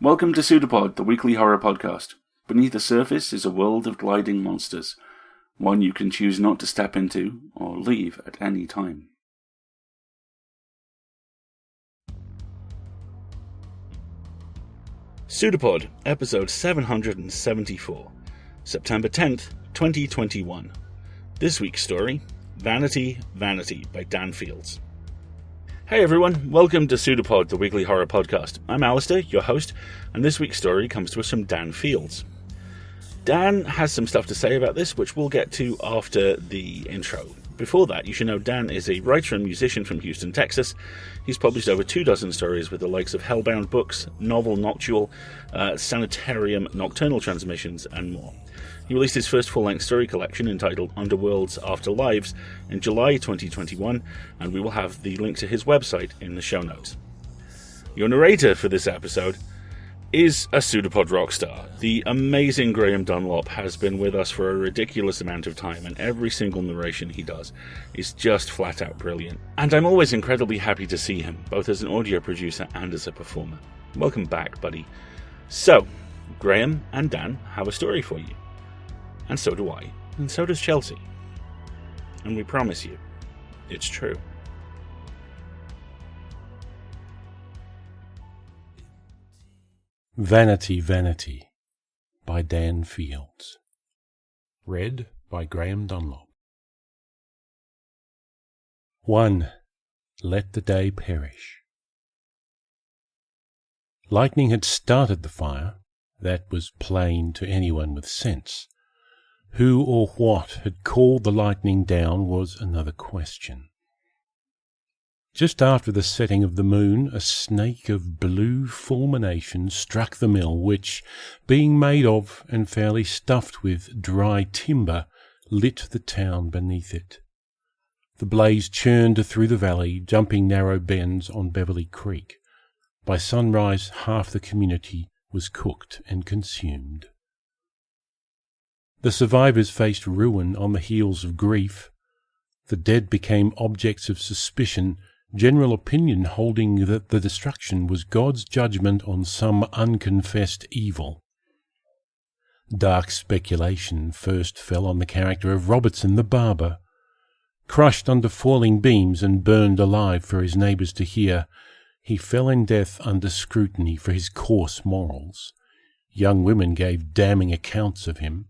Welcome to PseudoPod, the weekly horror podcast. Beneath the surface is a world of gliding monsters, one you can choose not to step into or leave at any time. PseudoPod, episode 774, September 10th, 2021. This week's story, Vanity, Vanity by Dan Fields. Hey everyone, welcome to PseudoPod, the weekly horror podcast. I'm Alistair, your host, and this week's story comes to us from Dan Fields. Dan has some stuff to say about this, which we'll get to after the intro. Before that, you should know Dan is a writer and musician from Houston, Texas. He's published over 24 stories with the likes of Hellbound Books, Novel Noctual, Sanitarium Nocturnal Transmissions, and more. He released his first full-length story collection entitled Underworlds After Lives in July 2021, and we will have the link to his website in the show notes. Your narrator for this episode is a PseudoPod rock star. The amazing Graham Dunlop has been with us for a ridiculous amount of time, and every single narration he does is just flat-out brilliant. And I'm always incredibly happy to see him, both as an audio producer and as a performer. Welcome back, buddy. So, Graham and Dan have a story for you. And so do I. And so does Chelsea. And we promise you, it's true. Vanity, Vanity by Dan Fields. Read by Graham Dunlop. 1. Let the day perish. Lightning had started the fire. That was plain to anyone with sense. Who or what had called the lightning down was another question. Just after the setting of the moon, a snake of blue fulmination struck the mill, which, being made of and fairly stuffed with dry timber, lit the town beneath it. The blaze churned through the valley, jumping narrow bends on Beverly Creek. By sunrise, half the community was cooked and consumed. The survivors faced ruin on the heels of grief. The dead became objects of suspicion, general opinion holding that the destruction was God's judgment on some unconfessed evil. Dark speculation first fell on the character of Robertson the barber. Crushed under falling beams and burned alive for his neighbours to hear, he fell in death under scrutiny for his coarse morals. Young women gave damning accounts of him.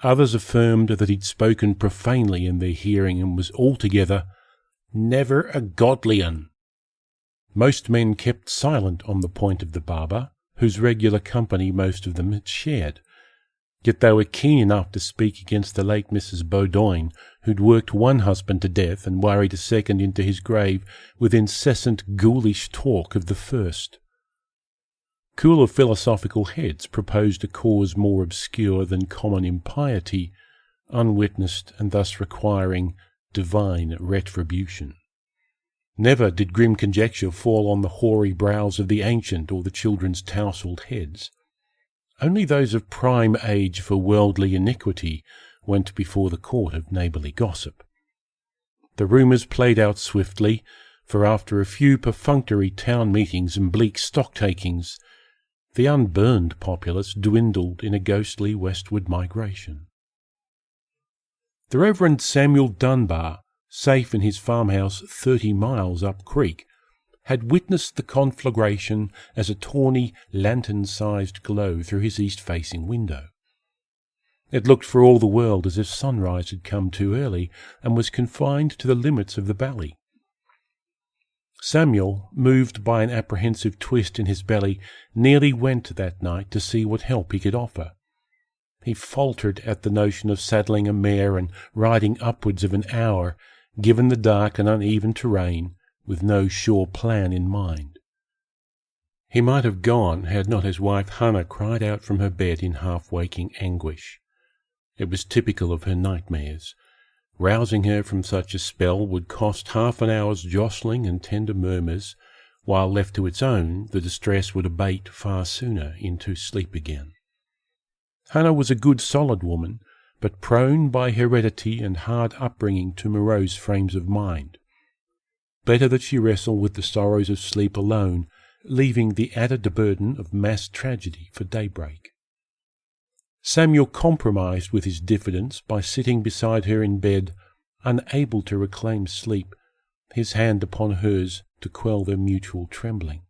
Others affirmed that he'd spoken profanely in their hearing and was altogether never a godlian. Most men kept silent on the point of the barber, whose regular company most of them had shared. Yet they were keen enough to speak against the late Mrs. Bowdoin, who'd worked one husband to death and worried a second into his grave with incessant ghoulish talk of the first. Cooler philosophical heads proposed a cause more obscure than common impiety, unwitnessed and thus requiring divine retribution. Never did grim conjecture fall on the hoary brows of the ancient or the children's tousled heads. Only those of prime age for worldly iniquity went before the court of neighbourly gossip. The rumours played out swiftly, for after a few perfunctory town meetings and bleak stock-takings, the unburned populace dwindled in a ghostly westward migration. The Reverend Samuel Dunbar, safe in his farmhouse 30 miles up creek, had witnessed the conflagration as a tawny, lantern-sized glow through his east-facing window. It looked for all the world as if sunrise had come too early and was confined to the limits of the valley. Samuel, moved by an apprehensive twist in his belly, nearly went that night to see what help he could offer. He faltered at the notion of saddling a mare and riding upwards of an hour, given the dark and uneven terrain, with no sure plan in mind. He might have gone had not his wife Hannah cried out from her bed in half-waking anguish. It was typical of her nightmares. Rousing her from such a spell would cost half an hour's jostling and tender murmurs, while left to its own the distress would abate far sooner into sleep again. Hannah was a good solid woman, but prone by heredity and hard upbringing to morose frames of mind. Better that she wrestle with the sorrows of sleep alone leaving the added burden of mass tragedy for daybreak. Samuel compromised with his diffidence by sitting beside her in bed, unable to reclaim sleep, his hand upon hers to quell their mutual trembling.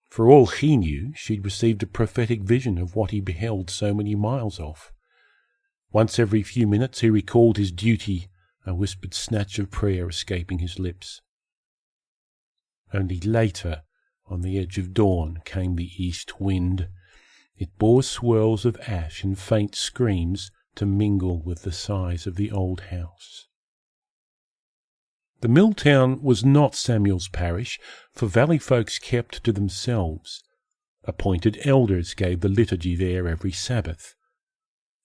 For all he knew, she'd received a prophetic vision of what he beheld so many miles off. Once every few minutes he recalled his duty, a whispered snatch of prayer escaping his lips. Only later, on the edge of dawn, came the east wind. It bore swirls of ash and faint screams to mingle with the sighs of the old house. The mill town was not Samuel's parish, for valley folks kept to themselves. Appointed elders gave the liturgy there every Sabbath.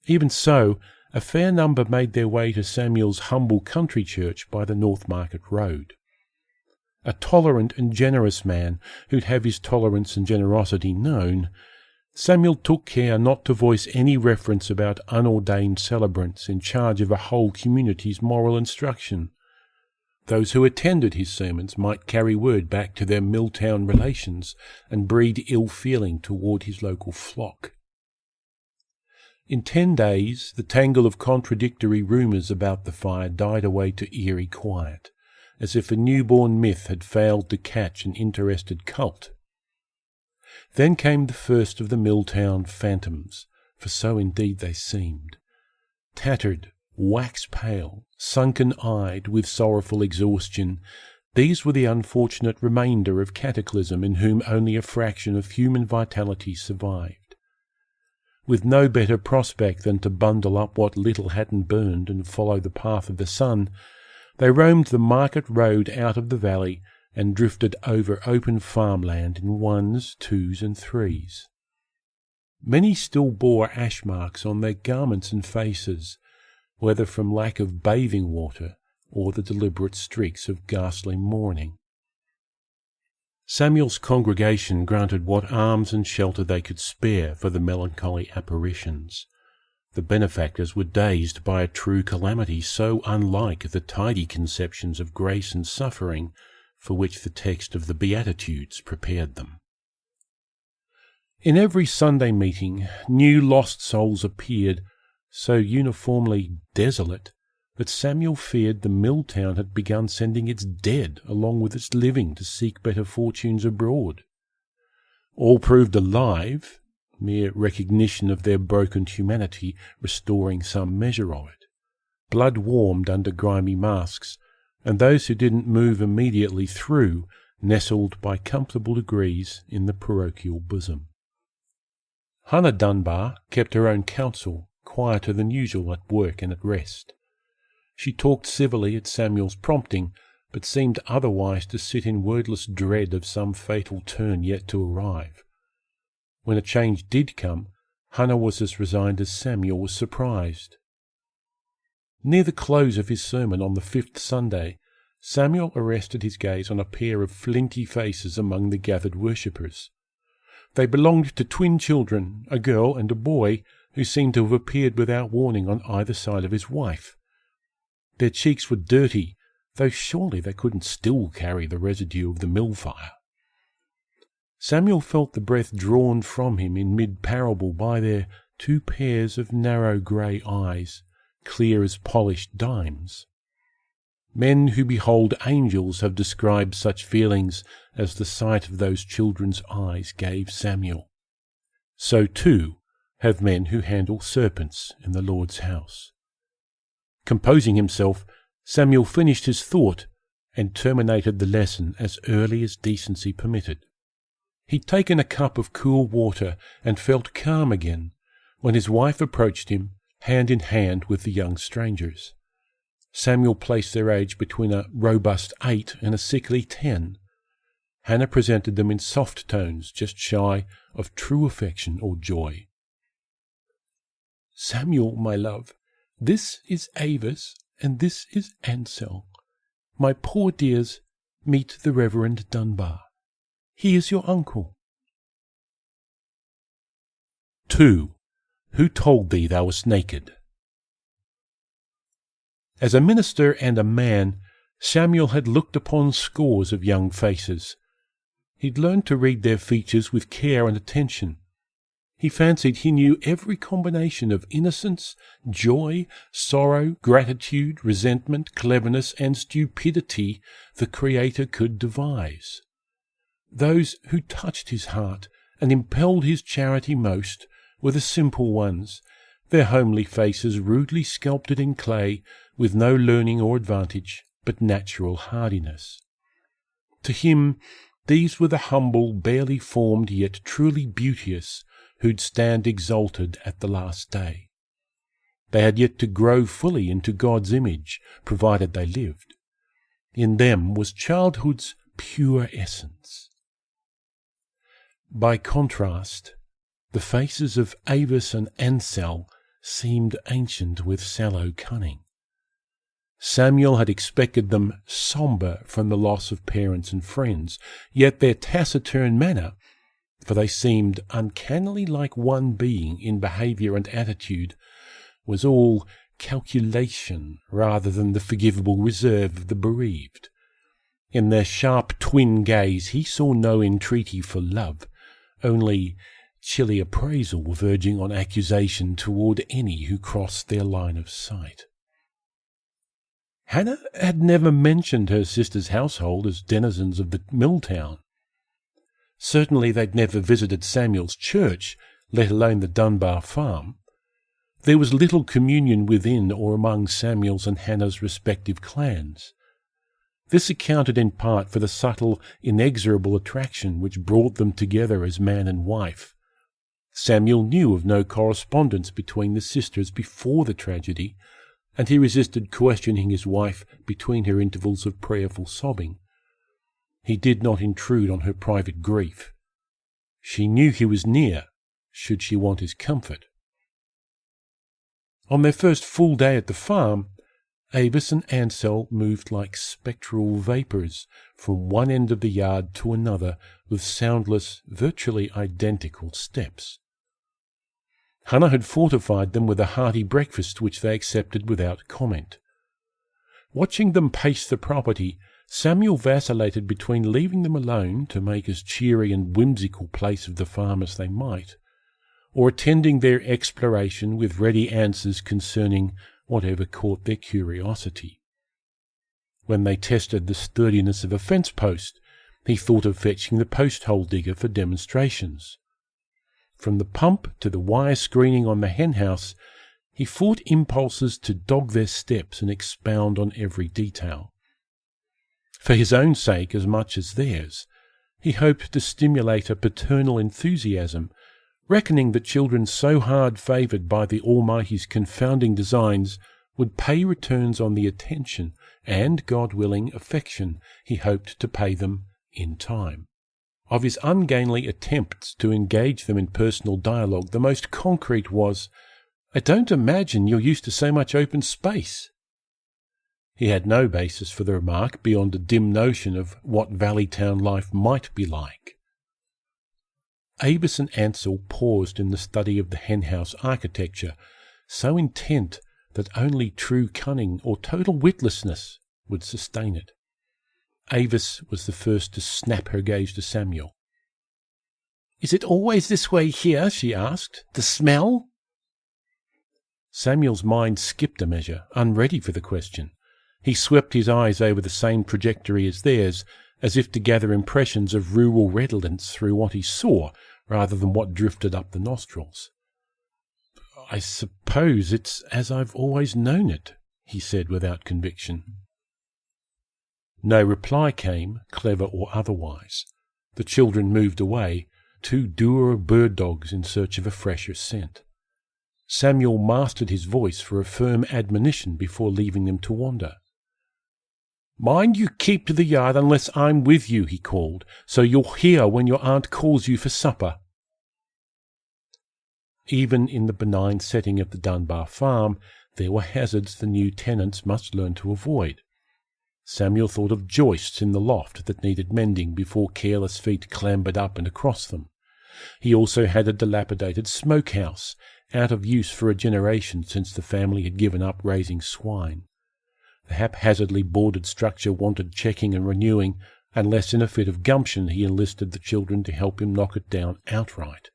Even so, a fair number made their way to Samuel's humble country church by the North Market Road. A tolerant and generous man who'd have his tolerance and generosity known, Samuel took care not to voice any reference about unordained celebrants in charge of a whole community's moral instruction. Those who attended his sermons might carry word back to their Milltown relations and breed ill feeling toward his local flock. In 10 days, the tangle of contradictory rumours about the fire died away to eerie quiet, as if a newborn myth had failed to catch an interested cult. Then came the first of the Milltown phantoms, for so indeed they seemed. Tattered, wax-pale, sunken-eyed with sorrowful exhaustion, these were the unfortunate remainder of cataclysm in whom only a fraction of human vitality survived. With no better prospect than to bundle up what little hadn't burned and follow the path of the sun, they roamed the market road out of the valley and drifted over open farmland in 1s, 2s, and 3s. Many still bore ash marks on their garments and faces, whether from lack of bathing water or the deliberate streaks of ghastly mourning. Samuel's congregation granted what alms and shelter they could spare for the melancholy apparitions. The benefactors were dazed by a true calamity so unlike the tidy conceptions of grace and suffering for which the text of the Beatitudes prepared them. In every Sunday meeting, new lost souls appeared, so uniformly desolate that Samuel feared the mill town had begun sending its dead along with its living to seek better fortunes abroad. All proved alive, mere recognition of their broken humanity restoring some measure of it. Blood warmed under grimy masks, and those who didn't move immediately through nestled by comfortable degrees in the parochial bosom. Hannah Dunbar kept her own counsel, quieter than usual at work and at rest. She talked civilly at Samuel's prompting, but seemed otherwise to sit in wordless dread of some fatal turn yet to arrive. When a change did come, Hannah was as resigned as Samuel was surprised. Near the close of his sermon on the 5th Sunday, Samuel arrested his gaze on a pair of flinty faces among the gathered worshippers. They belonged to twin children, a girl and a boy, who seemed to have appeared without warning on either side of his wife. Their cheeks were dirty, though surely they couldn't still carry the residue of the mill fire. Samuel felt the breath drawn from him in mid-parable by their 2 pairs of narrow grey eyes, clear as polished dimes. Men who behold angels have described such feelings as the sight of those children's eyes gave Samuel. So too have men who handle serpents in the Lord's house. Composing himself, Samuel finished his thought and terminated the lesson as early as decency permitted. He'd taken a cup of cool water and felt calm again when his wife approached him, hand in hand with the young strangers. Samuel placed their age between a robust 8 and a sickly 10. Hannah presented them in soft tones just shy of true affection or joy. "Samuel, my love, this is Avis, and this is Ansel. My poor dears, meet the Reverend Dunbar. He is your uncle." 2. Who told thee thou wast naked? As a minister and a man, Samuel had looked upon scores of young faces. He'd learned to read their features with care and attention. He fancied he knew every combination of innocence, joy, sorrow, gratitude, resentment, cleverness, and stupidity the Creator could devise. Those who touched his heart and impelled his charity most were the simple ones, their homely faces rudely sculpted in clay, with no learning or advantage, but natural hardiness. To him, these were the humble, barely formed, yet truly beauteous, who'd stand exalted at the last day. They had yet to grow fully into God's image, provided they lived. In them was childhood's pure essence. By contrast, the faces of Avis and Ansel seemed ancient with sallow cunning. Samuel had expected them sombre from the loss of parents and friends, yet their taciturn manner, for they seemed uncannily like one being in behaviour and attitude, was all calculation rather than the forgivable reserve of the bereaved. In their sharp twin gaze he saw no entreaty for love, only chilly appraisal verging on accusation toward any who crossed their line of sight. Hannah had never mentioned her sister's household as denizens of the mill town. Certainly they'd never visited Samuel's church, let alone the Dunbar farm. There was little communion within or among Samuel's and Hannah's respective clans. This accounted in part for the subtle, inexorable attraction which brought them together as man and wife. Samuel knew of no correspondence between the sisters before the tragedy, and he resisted questioning his wife between her intervals of prayerful sobbing. He did not intrude on her private grief. She knew he was near, should she want his comfort. On their first full day at the farm, Avis and Ansel moved like spectral vapours from one end of the yard to another with soundless, virtually identical steps. Hannah had fortified them with a hearty breakfast which they accepted without comment. Watching them pace the property, Samuel vacillated between leaving them alone to make as cheery and whimsical place of the farm as they might, or attending their exploration with ready answers concerning whatever caught their curiosity. When they tested the sturdiness of a fence post, he thought of fetching the post-hole digger for demonstrations. From the pump to the wire screening on the henhouse, he fought impulses to dog their steps and expound on every detail. For his own sake as much as theirs, he hoped to stimulate a paternal enthusiasm, reckoning that children so hard favoured by the Almighty's confounding designs would pay returns on the attention and, God willing, affection he hoped to pay them in time. Of his ungainly attempts to engage them in personal dialogue, the most concrete was, "I don't imagine you're used to so much open space." He had no basis for the remark beyond a dim notion of what valley town life might be like. Avis and Ansel paused in the study of the henhouse architecture, so intent that only true cunning or total witlessness would sustain it. Avis was the first to snap her gaze to Samuel. "Is it always this way here?" she asked. "The smell?" Samuel's mind skipped a measure, unready for the question. He swept his eyes over the same trajectory as theirs, as if to gather impressions of rural redolence through what he saw, rather than what drifted up the nostrils. "I suppose it's as I've always known it," he said without conviction. No reply came, clever or otherwise. The children moved away, two dour bird dogs in search of a fresher scent. Samuel mastered his voice for a firm admonition before leaving them to wander. "Mind you keep to the yard unless I'm with you," he called, "so you'll hear when your aunt calls you for supper." Even in the benign setting of the Dunbar farm, there were hazards the new tenants must learn to avoid. Samuel thought of joists in the loft that needed mending before careless feet clambered up and across them. He also had a dilapidated smokehouse, out of use for a generation since the family had given up raising swine. The haphazardly boarded structure wanted checking and renewing, unless in a fit of gumption he enlisted the children to help him knock it down outright.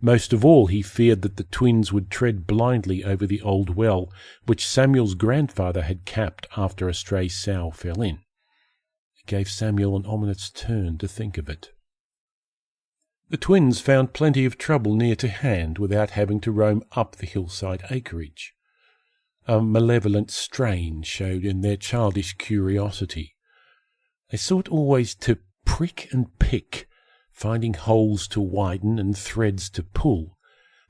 Most of all, he feared that the twins would tread blindly over the old well which Samuel's grandfather had capped after a stray sow fell in. It gave Samuel an ominous turn to think of it. The twins found plenty of trouble near to hand without having to roam up the hillside acreage. A malevolent strain showed in their childish curiosity. They sought always to prick and pick, finding holes to widen and threads to pull.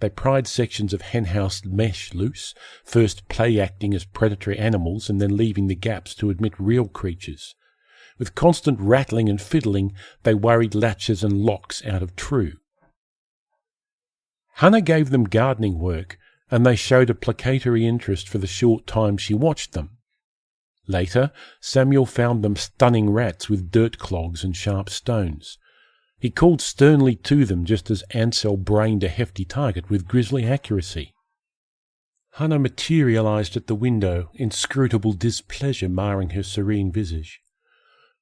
They pried sections of henhouse mesh loose, first play-acting as predatory animals and then leaving the gaps to admit real creatures. With constant rattling and fiddling, they worried latches and locks out of true. Hannah gave them gardening work, and they showed a placatory interest for the short time she watched them. Later, Samuel found them stunning rats with dirt clogs and sharp stones. He called sternly to them just as Ansel brained a hefty target with grisly accuracy. Hannah materialized at the window, inscrutable displeasure marring her serene visage.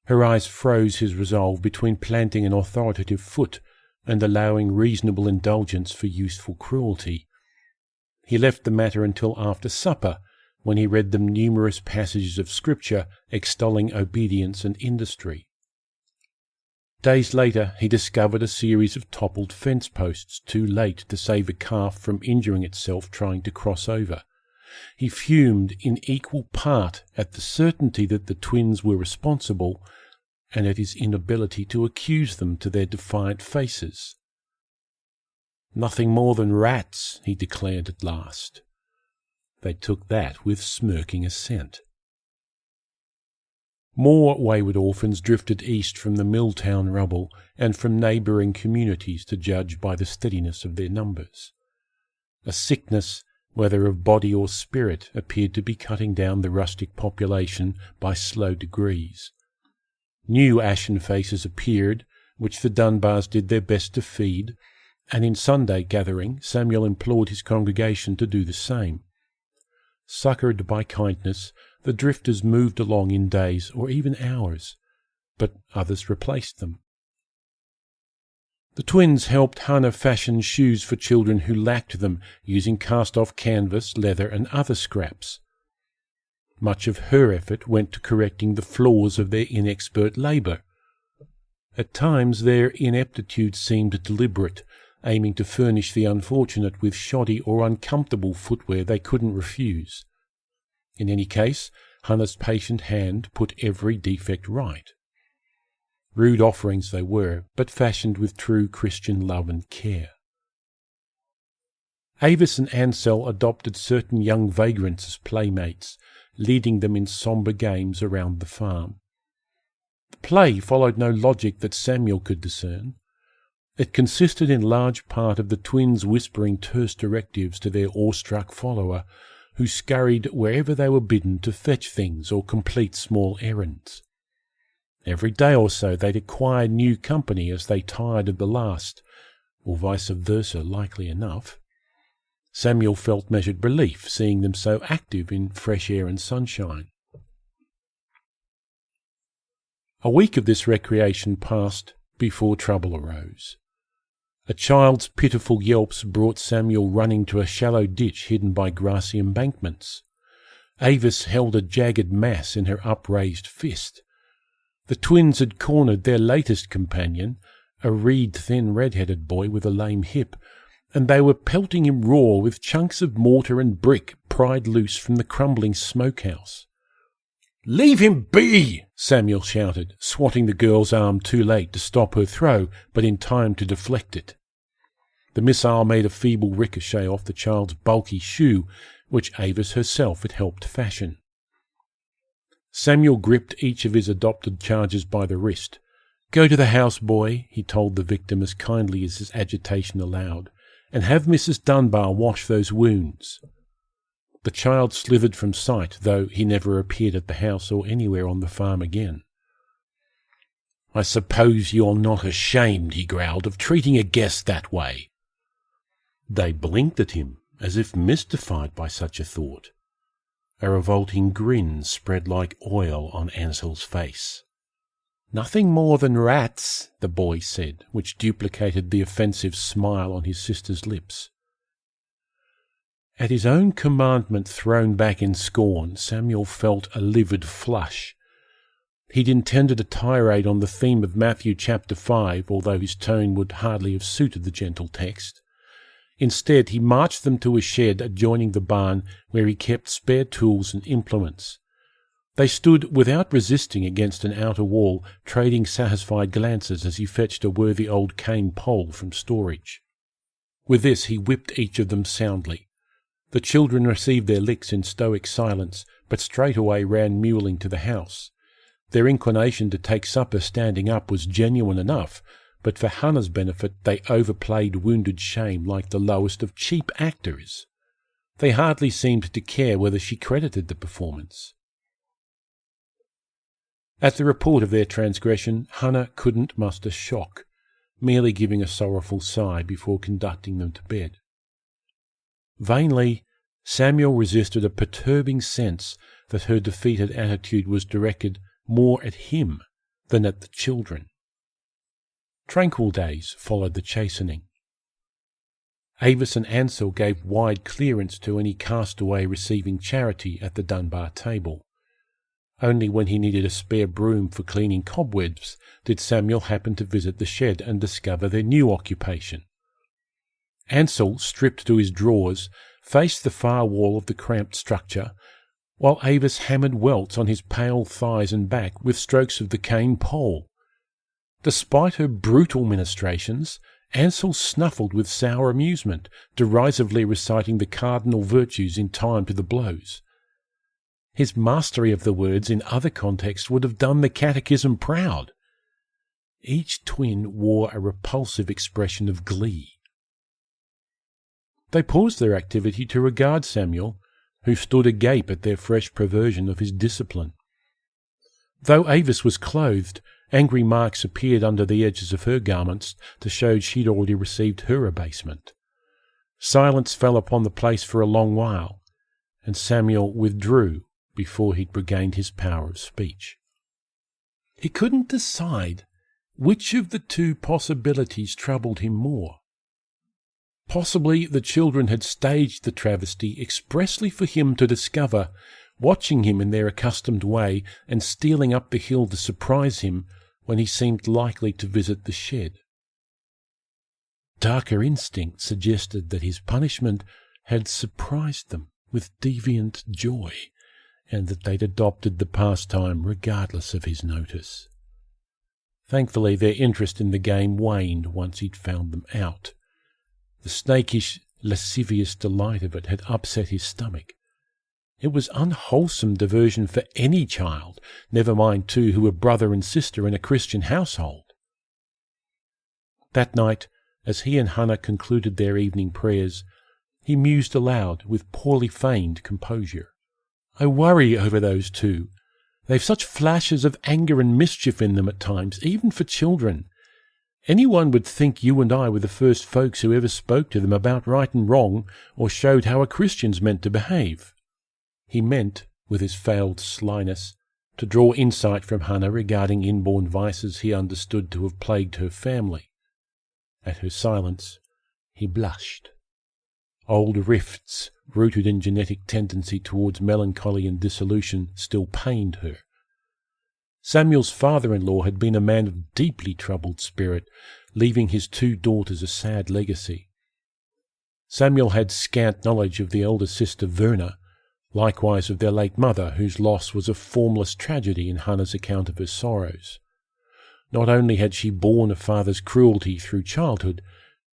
Her eyes froze his resolve between planting an authoritative foot and allowing reasonable indulgence for useful cruelty. He left the matter until after supper, when he read them numerous passages of Scripture extolling obedience and industry. Days later he discovered a series of toppled fence posts too late to save a calf from injuring itself trying to cross over. He fumed in equal part at the certainty that the twins were responsible and at his inability to accuse them to their defiant faces. "Nothing more than rats," he declared at last. They took that with smirking assent. More wayward orphans drifted east from the Milltown rubble and from neighbouring communities to judge by the steadiness of their numbers. A sickness, whether of body or spirit, appeared to be cutting down the rustic population by slow degrees. New ashen faces appeared, which the Dunbars did their best to feed, and in Sunday gathering Samuel implored his congregation to do the same. Succoured by kindness, the drifters moved along in days or even hours, but others replaced them. The twins helped Hannah fashion shoes for children who lacked them, using cast-off canvas, leather, and other scraps. Much of her effort went to correcting the flaws of their inexpert labour. At times their ineptitude seemed deliberate, aiming to furnish the unfortunate with shoddy or uncomfortable footwear they couldn't refuse. In any case, Hannah's patient hand put every defect right. Rude offerings they were, but fashioned with true Christian love and care. Avis and Ansel adopted certain young vagrants as playmates, leading them in sombre games around the farm. The play followed no logic that Samuel could discern. It consisted in large part of the twins whispering terse directives to their awestruck follower, who scurried wherever they were bidden to fetch things or complete small errands. Every day or so they'd acquire new company as they tired of the last, or vice versa, likely enough. Samuel felt measured relief, seeing them so active in fresh air and sunshine. A week of this recreation passed before trouble arose. A child's pitiful yelps brought Samuel running to a shallow ditch hidden by grassy embankments. Avis held a jagged mass in her upraised fist. The twins had cornered their latest companion, a reed-thin red-headed boy with a lame hip, and they were pelting him raw with chunks of mortar and brick pried loose from the crumbling smokehouse. "Leave him be!" Samuel shouted, swatting the girl's arm too late to stop her throw, but in time to deflect it. The missile made a feeble ricochet off the child's bulky shoe, which Avis herself had helped fashion. Samuel gripped each of his adopted charges by the wrist. "Go to the house, boy," he told the victim as kindly as his agitation allowed, "and have Mrs. Dunbar wash those wounds." The child slithered from sight, though he never appeared at the house or anywhere on the farm again. "I suppose you're not ashamed," he growled, "of treating a guest that way." They blinked at him, as if mystified by such a thought. A revolting grin spread like oil on Ansel's face. "Nothing more than rats," the boy said, which duplicated the offensive smile on his sister's lips. At his own commandment thrown back in scorn, Samuel felt a livid flush. He'd intended a tirade on the theme of Matthew chapter 5, although his tone would hardly have suited the gentle text. Instead, he marched them to a shed adjoining the barn where he kept spare tools and implements. They stood without resisting against an outer wall, trading satisfied glances as he fetched a worthy old cane pole from storage. With this he whipped each of them soundly. The children received their licks in stoic silence, but straightway ran mewling to the house. Their inclination to take supper standing up was genuine enough, but for Hannah's benefit they overplayed wounded shame like the lowest of cheap actors. They hardly seemed to care whether she credited the performance. At the report of their transgression, Hannah couldn't muster shock, merely giving a sorrowful sigh before conducting them to bed. Vainly, Samuel resisted a perturbing sense that her defeated attitude was directed more at him than at the children. Tranquil days followed the chastening. Avis and Ansel gave wide clearance to any castaway receiving charity at the Dunbar table. Only when he needed a spare broom for cleaning cobwebs did Samuel happen to visit the shed and discover their new occupation. Ansel, stripped to his drawers, faced the far wall of the cramped structure, while Avis hammered welts on his pale thighs and back with strokes of the cane pole. Despite her brutal ministrations, Ansel snuffled with sour amusement, derisively reciting the cardinal virtues in time to the blows. His mastery of the words in other contexts would have done the catechism proud. Each twin wore a repulsive expression of glee. They paused their activity to regard Samuel, who stood agape at their fresh perversion of his discipline. Though Avis was clothed, angry marks appeared under the edges of her garments to show she'd already received her abasement. Silence fell upon the place for a long while, and Samuel withdrew before he'd regained his power of speech. He couldn't decide which of the two possibilities troubled him more. Possibly the children had staged the travesty expressly for him to discover, watching him in their accustomed way and stealing up the hill to surprise him when he seemed likely to visit the shed. Darker instinct suggested that his punishment had surprised them with deviant joy, and that they'd adopted the pastime regardless of his notice. Thankfully, their interest in the game waned once he'd found them out. The snakish, lascivious delight of it had upset his stomach. It was unwholesome diversion for any child, never mind two who were brother and sister in a Christian household. That night, as he and Hannah concluded their evening prayers, he mused aloud with poorly feigned composure. "I worry over those two. They've such flashes of anger and mischief in them at times, even for children. Anyone would think you and I were the first folks who ever spoke to them about right and wrong, or showed how a Christian's meant to behave." He meant, with his failed slyness, to draw insight from Hannah regarding inborn vices he understood to have plagued her family. At her silence, he blushed. Old rifts, rooted in genetic tendency towards melancholy and dissolution, still pained her. Samuel's father-in-law had been a man of deeply troubled spirit, leaving his two daughters a sad legacy. Samuel had scant knowledge of the elder sister Verna, likewise of their late mother, whose loss was a formless tragedy in Hannah's account of her sorrows. Not only had she borne a father's cruelty through childhood,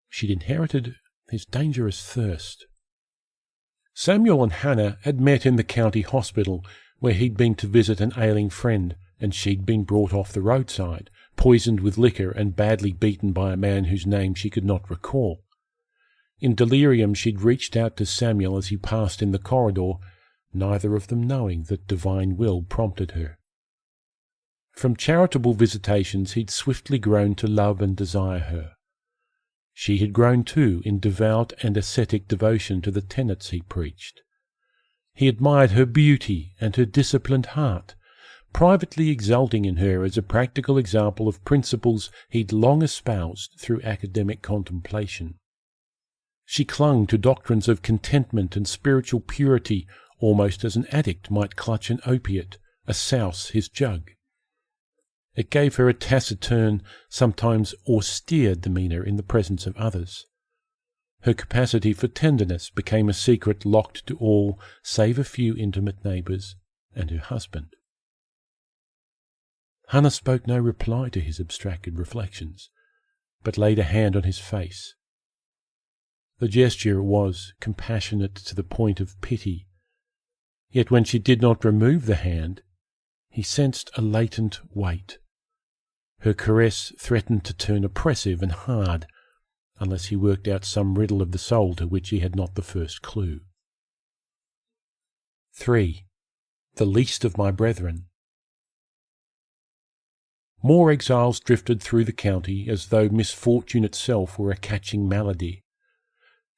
she'd inherited his dangerous thirst. Samuel and Hannah had met in the county hospital, where he'd been to visit an ailing friend, and she'd been brought off the roadside, poisoned with liquor and badly beaten by a man whose name she could not recall. In delirium she'd reached out to Samuel as he passed in the corridor, neither of them knowing that divine will prompted her. From charitable visitations he'd swiftly grown to love and desire her. She had grown too in devout and ascetic devotion to the tenets he preached. He admired her beauty and her disciplined heart, privately exulting in her as a practical example of principles he'd long espoused through academic contemplation. She clung to doctrines of contentment and spiritual purity almost as an addict might clutch an opiate, a souse his jug. It gave her a taciturn, sometimes austere demeanour in the presence of others. Her capacity for tenderness became a secret locked to all save a few intimate neighbours and her husband. Hannah spoke no reply to his abstracted reflections, but laid a hand on his face. The gesture was compassionate to the point of pity, yet when she did not remove the hand, he sensed a latent weight. Her caress threatened to turn oppressive and hard, unless he worked out some riddle of the soul to which he had not the first clue. 3. The least of my brethren. More exiles drifted through the county as though misfortune itself were a catching malady.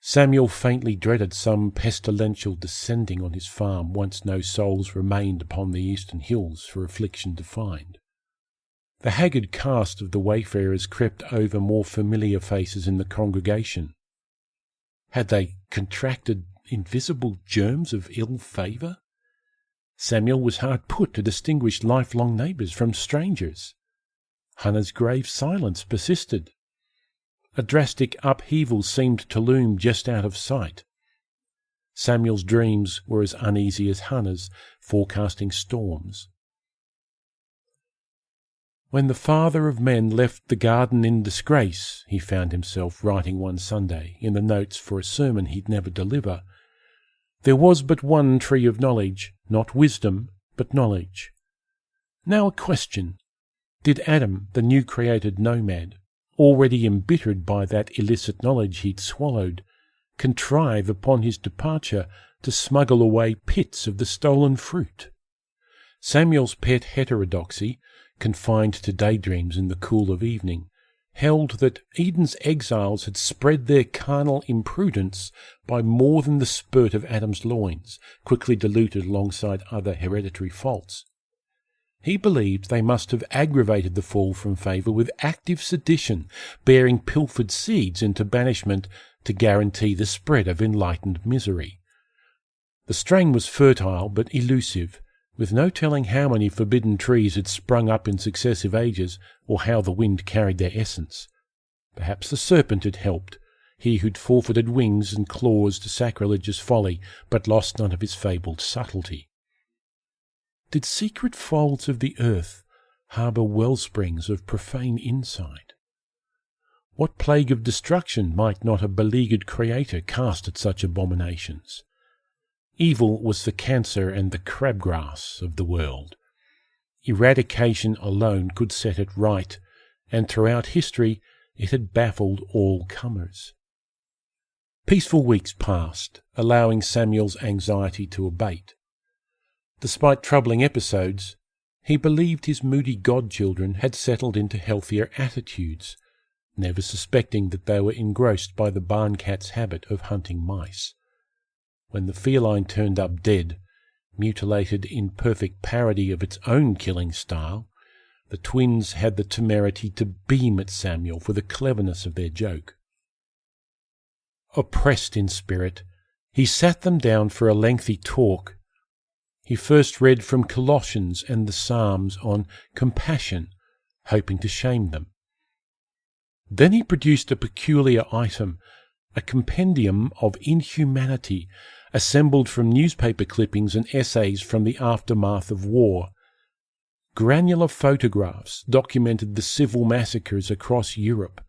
Samuel faintly dreaded some pestilential descending on his farm once no souls remained upon the eastern hills for affliction to find. The haggard cast of the wayfarers crept over more familiar faces in the congregation. Had they contracted invisible germs of ill favour? Samuel was hard put to distinguish lifelong neighbours from strangers. Hannah's grave silence persisted. A drastic upheaval seemed to loom just out of sight. Samuel's dreams were as uneasy as Hannah's, forecasting storms. When the Father of men left the garden in disgrace, he found himself writing one Sunday in the notes for a sermon he'd never deliver, there was but one tree of knowledge, not wisdom, but knowledge. Now a question. Did Adam, the new created nomad, already embittered by that illicit knowledge he'd swallowed, contrive upon his departure to smuggle away pits of the stolen fruit? Samuel's pet heterodoxy, confined to daydreams in the cool of evening, held that Eden's exiles had spread their carnal imprudence by more than the spurt of Adam's loins, quickly diluted alongside other hereditary faults. He believed they must have aggravated the fall from favour with active sedition, bearing pilfered seeds into banishment to guarantee the spread of enlightened misery. The strain was fertile but elusive, with no telling how many forbidden trees had sprung up in successive ages, or how the wind carried their essence. Perhaps the serpent had helped, he who'd forfeited wings and claws to sacrilegious folly, but lost none of his fabled subtlety. Did secret folds of the earth harbour wellsprings of profane insight? What plague of destruction might not a beleaguered Creator cast at such abominations? Evil was the cancer and the crabgrass of the world. Eradication alone could set it right, and throughout history it had baffled all comers. Peaceful weeks passed, allowing Samuel's anxiety to abate. Despite troubling episodes, he believed his moody godchildren had settled into healthier attitudes, never suspecting that they were engrossed by the barn cat's habit of hunting mice. When the feline turned up dead, mutilated in perfect parody of its own killing style, the twins had the temerity to beam at Samuel for the cleverness of their joke. Oppressed in spirit, he sat them down for a lengthy talk. He first read from Colossians and the Psalms on compassion, hoping to shame them. Then he produced a peculiar item, a compendium of inhumanity, assembled from newspaper clippings and essays from the aftermath of war. Granular photographs documented the civil massacres across Europe.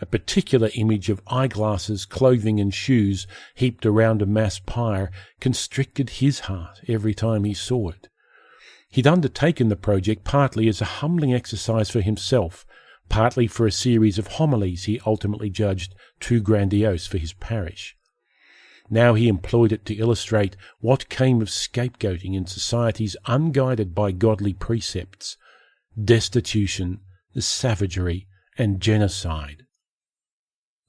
A particular image of eyeglasses, clothing and shoes heaped around a mass pyre constricted his heart every time he saw it. He'd undertaken the project partly as a humbling exercise for himself, partly for a series of homilies he ultimately judged too grandiose for his parish. Now he employed it to illustrate what came of scapegoating in societies unguided by godly precepts: destitution, savagery, and genocide.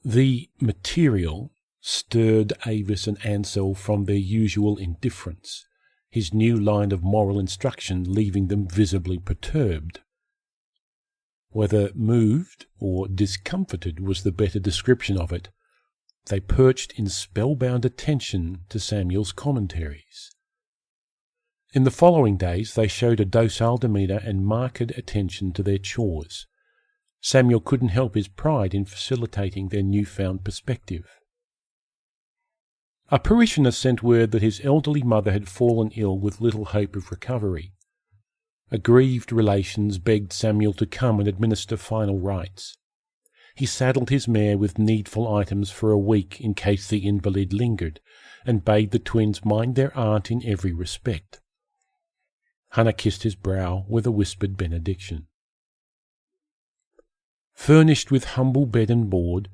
The material stirred Avis and Ansel from their usual indifference. his new line of moral instruction leaving them visibly perturbed. Whether moved or discomforted was the better description of it, they perched in spellbound attention to Samuel's commentaries. In the following days they showed a docile demeanour and marked attention to their chores. Samuel couldn't help his pride in facilitating their newfound perspective. A parishioner sent word that his elderly mother had fallen ill with little hope of recovery. Aggrieved relations begged Samuel to come and administer final rites. He saddled his mare with needful items for a week in case the invalid lingered, and bade the twins mind their aunt in every respect. Hannah kissed his brow with a whispered benediction. Furnished with humble bed and board,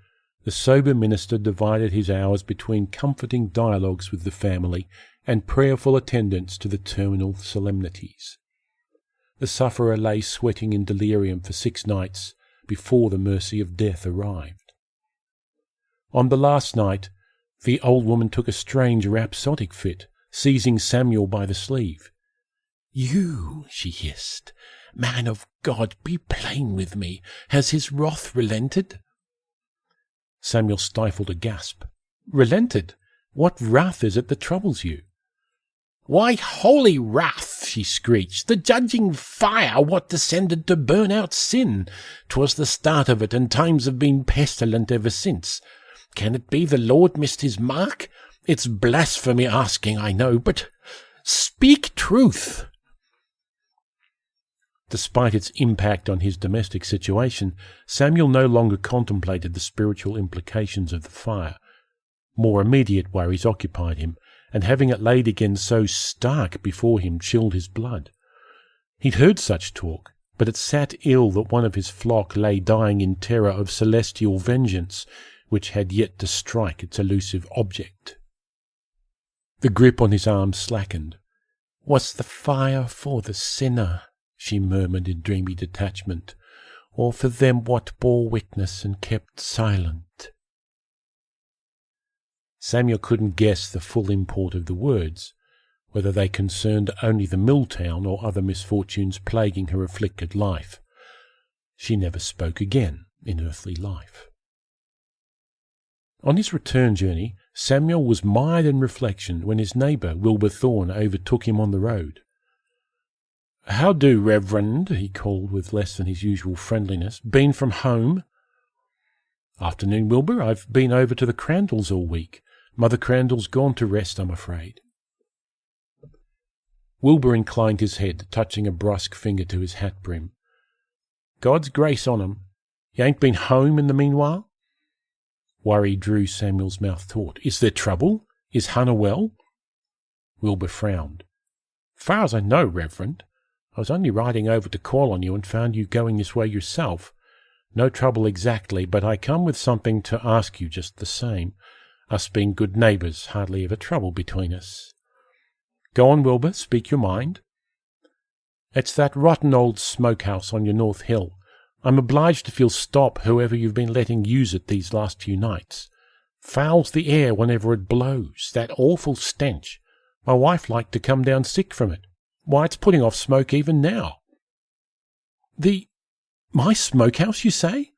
the sober minister divided his hours between comforting dialogues with the family and prayerful attendance to the terminal solemnities. The sufferer lay sweating in delirium for 6 nights before the mercy of death arrived. On the last night, the old woman took a strange rhapsodic fit, seizing Samuel by the sleeve. "You," she hissed, "man of God, be plain with me. Has his wrath relented?" Samuel stifled a gasp. "Relented? What wrath is it that troubles you?" "Why, holy wrath," she screeched, "the judging fire what descended to burn out sin. 'Twas the start of it, and times have been pestilent ever since. Can it be the Lord missed his mark? It's blasphemy asking, I know, but speak truth." Despite its impact on his domestic situation, Samuel no longer contemplated the spiritual implications of the fire. More immediate worries occupied him, and having it laid again so stark before him chilled his blood. He'd heard such talk, but it sat ill that one of his flock lay dying in terror of celestial vengeance, which had yet to strike its elusive object. The grip on his arm slackened. "Was the fire for the sinner?" she murmured in dreamy detachment, "or for them what bore witness and kept silent?" Samuel couldn't guess the full import of the words, whether they concerned only the mill town or other misfortunes plaguing her afflicted life. She never spoke again in earthly life. On his return journey, Samuel was mired in reflection when his neighbour, Wilbur Thorne, overtook him on the road. "How do, Reverend?" he called with less than his usual friendliness. "Been from home?" "Afternoon, Wilbur. I've been over to the Crandalls all week. Mother Crandall's gone to rest, I'm afraid." Wilbur inclined his head, touching a brusque finger to his hat brim. "God's grace on 'em. You ain't been home in the meanwhile?" Worry drew Samuel's mouth taut. "Is there trouble? Is Hannah well?" Wilbur frowned. "Far as I know, Reverend. I was only riding over to call on you and found you going this way yourself. No trouble exactly, but I come with something to ask you just the same. Us being good neighbours, hardly ever trouble between us." "Go on, Wilbur, speak your mind." "It's that rotten old smokehouse on your North Hill. I'm obliged if you'll stop whoever you've been letting use it these last few nights. Fouls the air whenever it blows, that awful stench. My wife liked to come down sick from it. Why, it's putting off smoke even now." My smokehouse, you say?"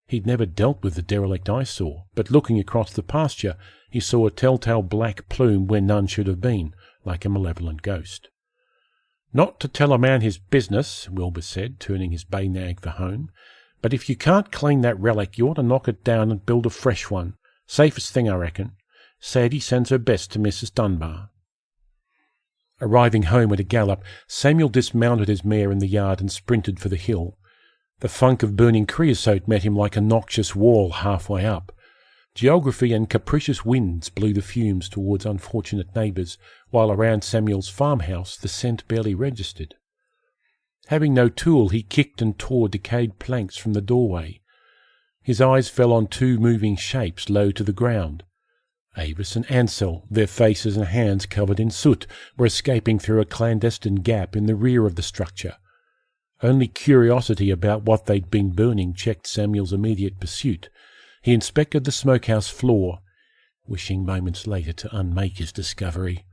He'd never dealt with the derelict eyesore, but looking across the pasture, he saw a telltale black plume where none should have been, like a malevolent ghost. "Not to tell a man his business," Wilbur said, turning his bay nag for home, "but if you can't clean that relic, you ought to knock it down and build a fresh one. Safest thing, I reckon. Sadie sends her best to Mrs. Dunbar." Arriving home at a gallop, Samuel dismounted his mare in the yard and sprinted for the hill. The funk of burning creosote met him like a noxious wall halfway up. Geography and capricious winds blew the fumes towards unfortunate neighbours, while around Samuel's farmhouse the scent barely registered. Having no tool, he kicked and tore decayed planks from the doorway. His eyes fell on 2 moving shapes low to the ground. Avis and Ansel, their faces and hands covered in soot, were escaping through a clandestine gap in the rear of the structure. Only curiosity about what they'd been burning checked Samuel's immediate pursuit. He inspected the smokehouse floor, wishing moments later to unmake his discovery.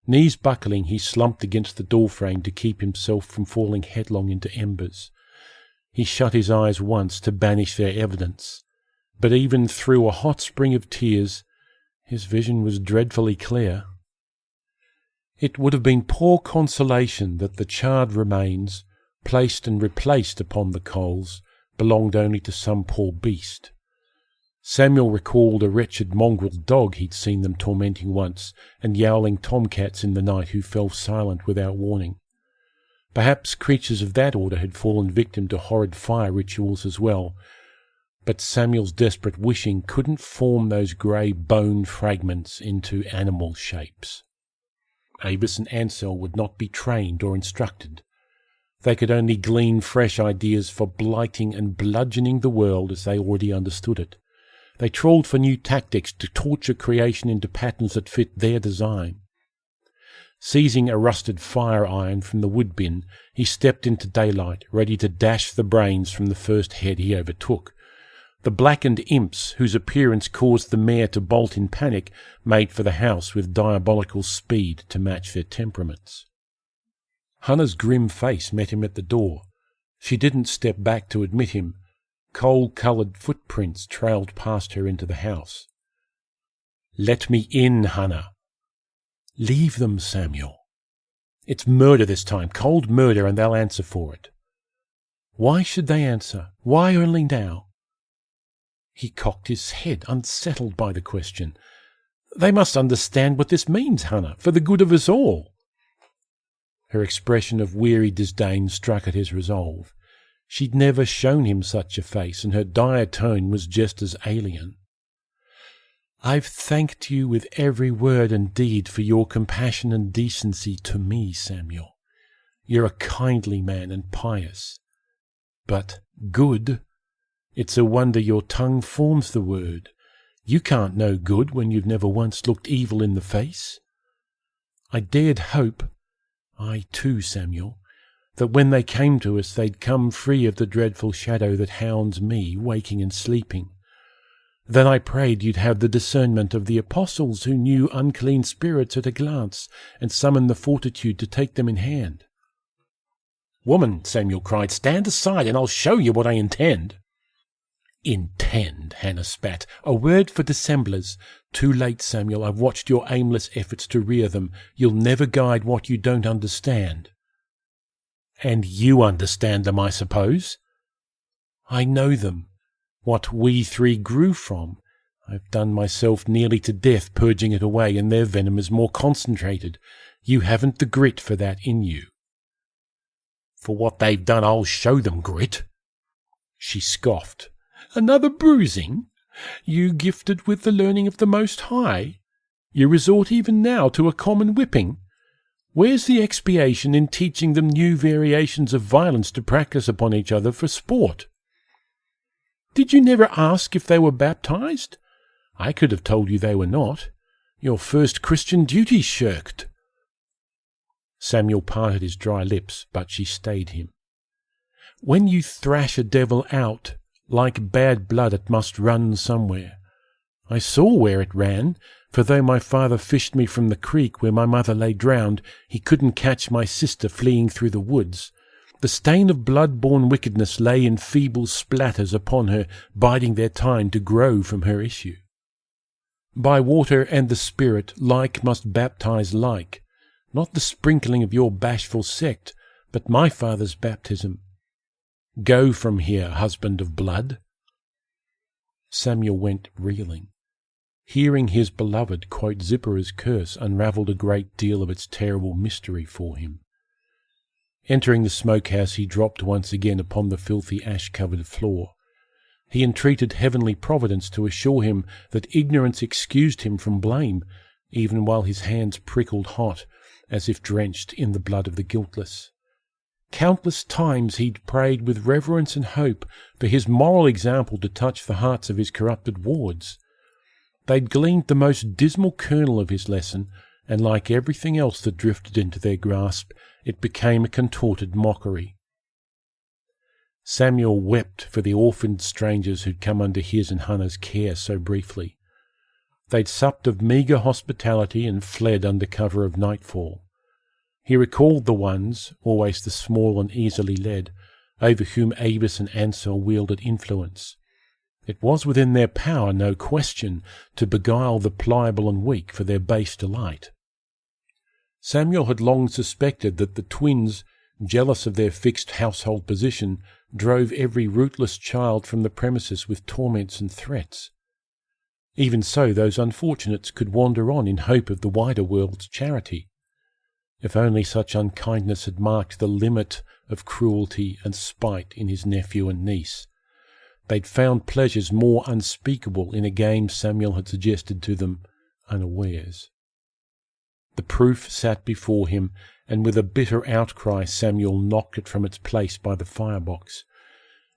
Knees buckling, he slumped against the doorframe to keep himself from falling headlong into embers. He shut his eyes once to banish their evidence, but even through a hot spring of tears, his vision was dreadfully clear. It would have been poor consolation that the charred remains, placed and replaced upon the coals, belonged only to some poor beast. Samuel recalled a wretched mongrel dog he'd seen them tormenting once, and yowling tomcats in the night who fell silent without warning. Perhaps creatures of that order had fallen victim to horrid fire rituals as well, but Samuel's desperate wishing couldn't form those grey bone fragments into animal shapes. Avis and Ansel would not be trained or instructed. They could only glean fresh ideas for blighting and bludgeoning the world as they already understood it. They trawled for new tactics to torture creation into patterns that fit their design. Seizing a rusted fire iron from the wood bin, he stepped into daylight, ready to dash the brains from the first head he overtook. The blackened imps, whose appearance caused the mare to bolt in panic, made for the house with diabolical speed to match their temperaments. Hannah's grim face met him at the door. She didn't step back to admit him. Coal-coloured footprints trailed past her into the house. "Let me in, Hannah." "Leave them, Samuel. It's murder this time, cold murder, and they'll answer for it." "Why should they answer? Why only now?" He cocked his head, unsettled by the question. "They must understand what this means, Hannah, for the good of us all." Her expression of weary disdain struck at his resolve. She'd never shown him such a face, and her dire tone was just as alien. "I've thanked you with every word and deed for your compassion and decency to me, Samuel. You're a kindly man and pious. But good? It's a wonder your tongue forms the word. You can't know good when you've never once looked evil in the face. I dared hope, I too, Samuel, that when they came to us they'd come free of the dreadful shadow that hounds me, waking and sleeping. Then I prayed you'd have the discernment of the apostles who knew unclean spirits at a glance, and summoned the fortitude to take them in hand." "Woman," Samuel cried, "stand aside, and I'll show you what I intend." "Intend," Hannah spat. "A word for dissemblers. Too late, Samuel. I've watched your aimless efforts to rear them. You'll never guide what you don't understand." "And you understand them, I suppose?" "I know them. What we three grew from. I've done myself nearly to death purging it away, and their venom is more concentrated. You haven't the grit for that in you." "For what they've done, I'll show them grit." She scoffed. "Another bruising? You gifted with the learning of the Most High? You resort even now to a common whipping? Where's the expiation in teaching them new variations of violence to practice upon each other for sport? Did you never ask if they were baptized? I could have told you they were not. Your first Christian duty shirked." Samuel parted his dry lips, but she stayed him. "When you thrash a devil out, like bad blood it must run somewhere. I saw where it ran, for though my father fished me from the creek where my mother lay drowned, he couldn't catch my sister fleeing through the woods. The stain of blood-borne wickedness lay in feeble splatters upon her, biding their time to grow from her issue. By water and the Spirit like must baptize like, not the sprinkling of your bashful sect, but my father's baptism. Go from here, husband of blood." Samuel went reeling. Hearing his beloved quote Zipporah's curse unravelled a great deal of its terrible mystery for him. Entering the smokehouse, he dropped once again upon the filthy ash-covered floor. He entreated heavenly providence to assure him that ignorance excused him from blame, even while his hands prickled hot, as if drenched in the blood of the guiltless. Countless times he'd prayed with reverence and hope for his moral example to touch the hearts of his corrupted wards. They'd gleaned the most dismal kernel of his lesson, and like everything else that drifted into their grasp, it became a contorted mockery. Samuel wept for the orphaned strangers who'd come under his and Hannah's care so briefly. They'd supped of meagre hospitality and fled under cover of nightfall. He recalled the ones, always the small and easily led, over whom Avis and Ansel wielded influence. It was within their power, no question, to beguile the pliable and weak for their base delight. Samuel had long suspected that the twins, jealous of their fixed household position, drove every rootless child from the premises with torments and threats. Even so, those unfortunates could wander on in hope of the wider world's charity. If only such unkindness had marked the limit of cruelty and spite in his nephew and niece. They'd found pleasures more unspeakable in a game Samuel had suggested to them unawares. The proof sat before him, and with a bitter outcry Samuel knocked it from its place by the firebox.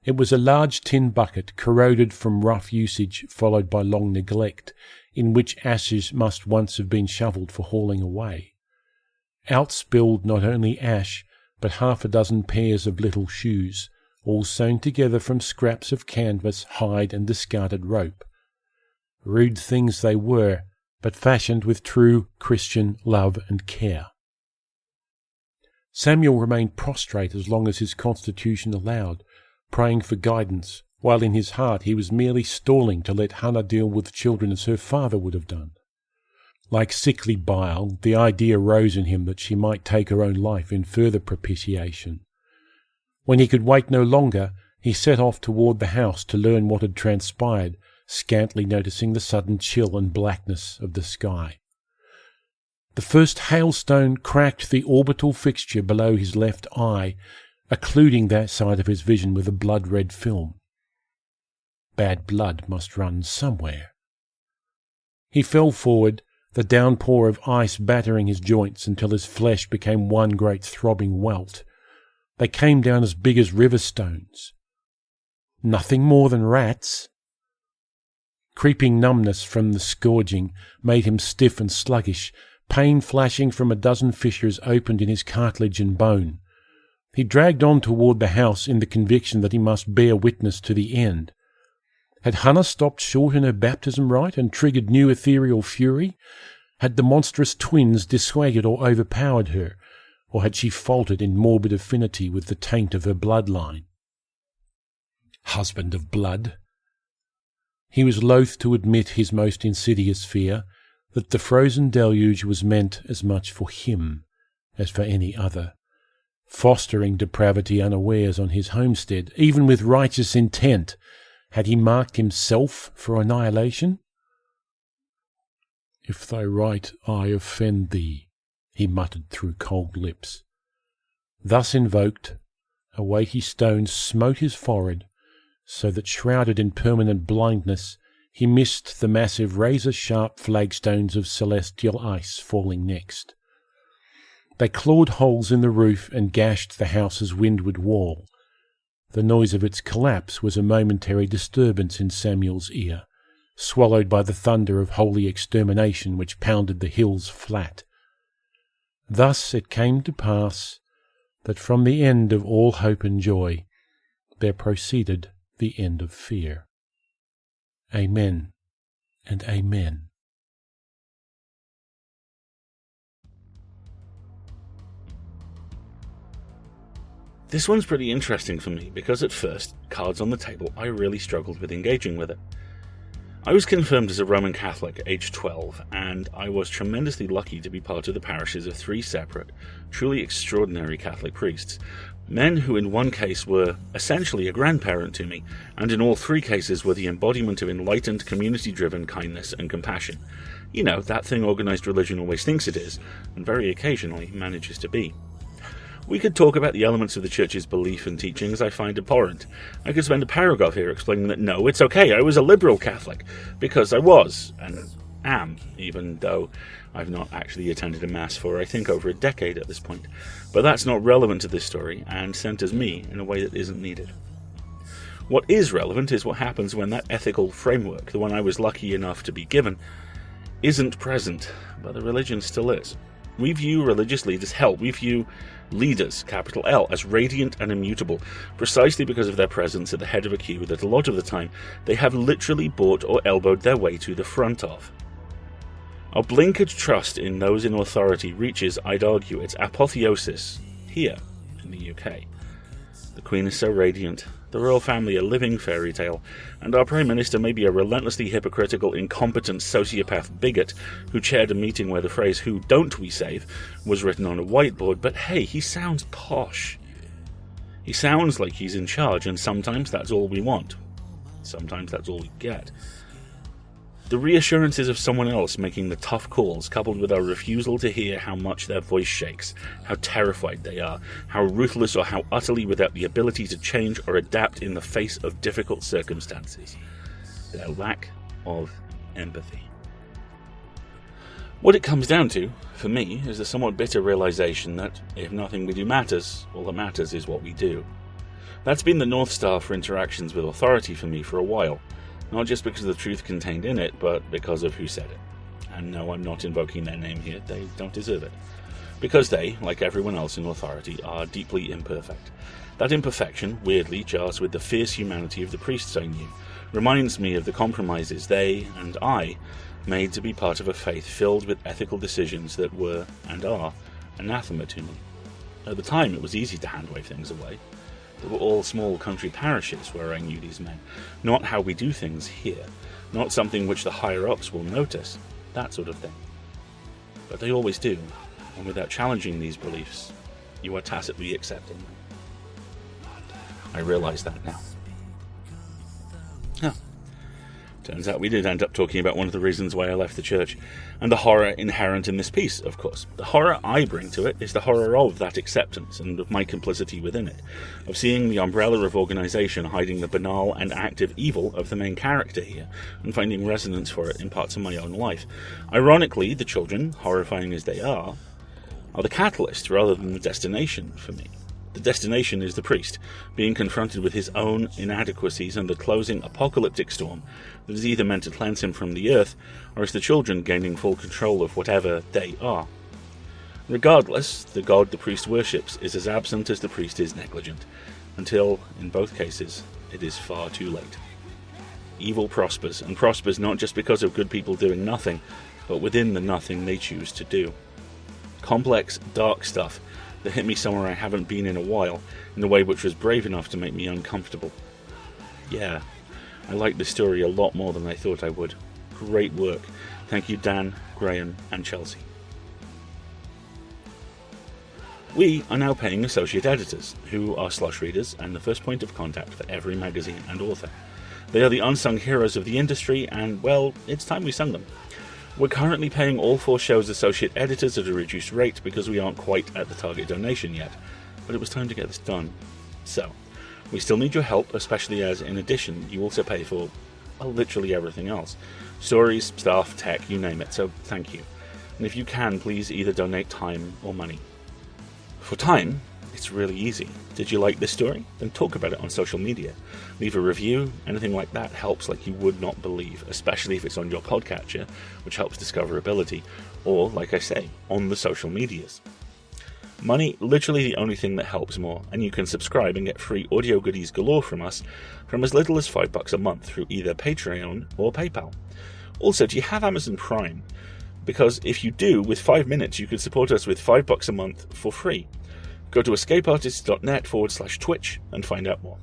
It was a large tin bucket, corroded from rough usage followed by long neglect, in which ashes must once have been shovelled for hauling away. Out spilled not only ash, but 6 pairs of little shoes, all sewn together from scraps of canvas, hide, and discarded rope. Rude things they were, but fashioned with true Christian love and care. Samuel remained prostrate as long as his constitution allowed, praying for guidance, while in his heart he was merely stalling to let Hannah deal with children as her father would have done. Like sickly bile, the idea rose in him that she might take her own life in further propitiation. When he could wait no longer, he set off toward the house to learn what had transpired, scantly noticing the sudden chill and blackness of the sky. The first hailstone cracked the orbital fixture below his left eye, occluding that side of his vision with a blood-red film. Bad blood must run somewhere. He fell forward, the downpour of ice battering his joints until his flesh became one great throbbing welt. They came down as big as river stones. Nothing more than rats. Creeping numbness from the scourging made him stiff and sluggish. Pain flashing from 12 fissures opened in his cartilage and bone. He dragged on toward the house in the conviction that he must bear witness to the end. Had Hannah stopped short in her baptism rite and triggered new ethereal fury? Had the monstrous twins dissuaded or overpowered her? Or had she faltered in morbid affinity with the taint of her bloodline? Husband of blood! He was loath to admit his most insidious fear, that the frozen deluge was meant as much for him as for any other, fostering depravity unawares on his homestead, even with righteous intent. Had he marked himself for annihilation? If thy right eye offend thee, he muttered through cold lips. Thus invoked, a weighty stone smote his forehead, so that shrouded in permanent blindness, he missed the massive razor-sharp flagstones of celestial ice falling next. They clawed holes in the roof and gashed the house's windward wall. The noise of its collapse was a momentary disturbance in Samuel's ear, swallowed by the thunder of holy extermination which pounded the hills flat. Thus it came to pass that from the end of all hope and joy there proceeded the end of fear. Amen and amen. This one's pretty interesting for me because at first, cards on the table, I really struggled with engaging with it. I was confirmed as a Roman Catholic at age 12, and I was tremendously lucky to be part of the parishes of 3 separate, truly extraordinary Catholic priests, men who in one case were essentially a grandparent to me, and in all 3 cases were the embodiment of enlightened, community-driven kindness and compassion. You know, that thing organised religion always thinks it is, and very occasionally manages to be. We could talk about the elements of the Church's belief and teachings I find abhorrent. I could spend a paragraph here explaining that no, it's okay, I was a liberal Catholic, because I was, and am, even though I've not actually attended a Mass for, I think, over a decade at this point. But that's not relevant to this story, and centres me in a way that isn't needed. What is relevant is what happens when that ethical framework, the one I was lucky enough to be given, isn't present, but the religion still is. We view religious leaders, hell, we view leaders, capital L, as radiant and immutable, precisely because of their presence at the head of a queue that a lot of the time they have literally bought or elbowed their way to the front of. Our blinkered trust in those in authority reaches, I'd argue, its apotheosis here in the UK. The Queen is so radiant, the royal family a living fairy tale, and our Prime Minister may be a relentlessly hypocritical, incompetent sociopath bigot who chaired a meeting where the phrase "who don't we save" was written on a whiteboard, but hey, he sounds posh. He sounds like he's in charge, and sometimes that's all we want. Sometimes that's all we get. The reassurances of someone else making the tough calls, coupled with our refusal to hear how much their voice shakes, how terrified they are, how ruthless or how utterly without the ability to change or adapt in the face of difficult circumstances. Their lack of empathy. What it comes down to, for me, is the somewhat bitter realization that, if nothing we do matters, all that matters is what we do. That's been the North Star for interactions with authority for me for a while. Not just because of the truth contained in it, but because of who said it. And no, I'm not invoking their name here, they don't deserve it. Because they, like everyone else in authority, are deeply imperfect. That imperfection, weirdly, jars with the fierce humanity of the priests I knew, reminds me of the compromises they, and I, made to be part of a faith filled with ethical decisions that were, and are, anathema to me. At the time, it was easy to handwave things away. They were all small country parishes where I knew these men. Not how we do things here. Not something which the higher-ups will notice. That sort of thing. But they always do. And without challenging these beliefs, you are tacitly accepting them. I realise that now. Turns out we did end up talking about one of the reasons why I left the church, and the horror inherent in this piece, of course. The horror I bring to it is the horror of that acceptance, and of my complicity within it, of seeing the umbrella of organisation hiding the banal and active evil of the main character here, and finding resonance for it in parts of my own life. Ironically, the children, horrifying as they are the catalyst rather than the destination for me. The destination is the priest, being confronted with his own inadequacies and the closing apocalyptic storm that is either meant to cleanse him from the earth, or as the children gaining full control of whatever they are. Regardless, the god the priest worships is as absent as the priest is negligent, until, in both cases, it is far too late. Evil prospers, and prospers not just because of good people doing nothing, but within the nothing they choose to do. Complex, dark stuff that hit me somewhere I haven't been in a while, in a way which was brave enough to make me uncomfortable. Yeah, I liked this story a lot more than I thought I would. Great work. Thank you, Dan, Graham, and Chelsea. We are now paying associate editors, who are slush readers and the first point of contact for every magazine and author. They are the unsung heroes of the industry, and, well, it's time we sung them. We're currently paying all 4 shows' associate editors at a reduced rate because we aren't quite at the target donation yet, but it was time to get this done. So, we still need your help, especially as, in addition, you also pay for, well, literally everything else. Stories, staff, tech, you name it, so thank you. And if you can, please either donate time or money. For time, it's really easy. Did you like this story? Then talk about it on social media. Leave a review, anything like that helps like you would not believe, especially if it's on your podcatcher, which helps discoverability, or, like I say, on the social medias. Money, literally the only thing that helps more, and you can subscribe and get free audio goodies galore from us from as little as $5 a month through either Patreon or PayPal. Also, do you have Amazon Prime? Because if you do, with 5 minutes you could support us with $5 a month for free. Go to escapeartists.net/Twitch and find out more.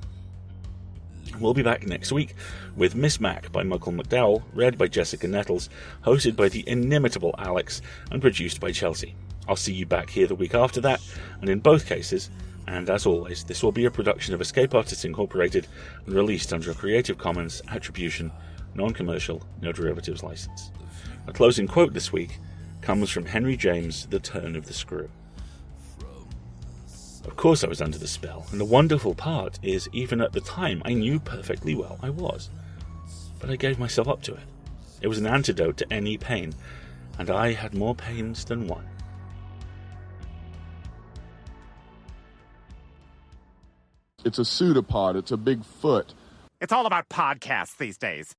We'll be back next week with Miss Mac by Michael McDowell, read by Jessica Nettles, hosted by the inimitable Alex, and produced by Chelsea. I'll see you back here the week after that, and in both cases, and as always, this will be a production of Escape Artists Incorporated and released under a Creative Commons Attribution, Non-Commercial, No Derivatives license. A closing quote this week comes from Henry James, The Turn of the Screw. Of course I was under the spell, and the wonderful part is, even at the time, I knew perfectly well I was. But I gave myself up to it. It was an antidote to any pain, and I had more pains than one. It's a PseudoPod. It's a big foot. It's all about podcasts these days.